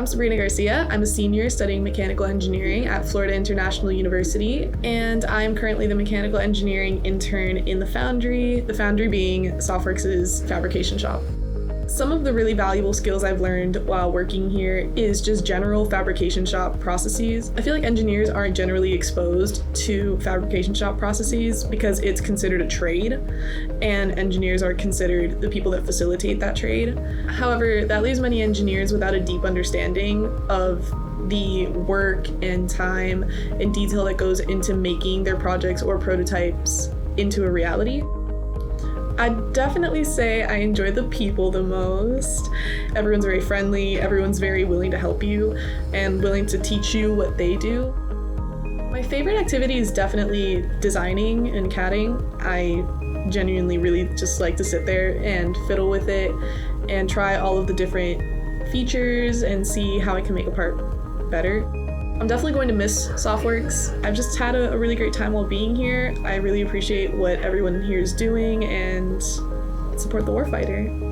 I'm Sabrina Garcia. I'm a senior studying mechanical engineering at Florida International University, and I'm currently the mechanical engineering intern in the foundry being SOFWERX's fabrication shop. Some of the really valuable skills I've learned while working here is just general fabrication shop processes. I feel like engineers aren't generally exposed to fabrication shop processes because it's considered a trade, and engineers are considered the people that facilitate that trade. However, that leaves many engineers without a deep understanding of the work and time and detail that goes into making their projects or prototypes into a reality. I'd definitely say I enjoy the people the most. Everyone's very friendly, everyone's very willing to help you and willing to teach you what they do. My favorite activity is definitely designing and CADing. I genuinely really just like to sit there and fiddle with it and try all of the different features and see how I can make a part better. I'm definitely going to miss SOFWERX. I've just had a really great time while being here. I really appreciate what everyone here is doing and support the Warfighter.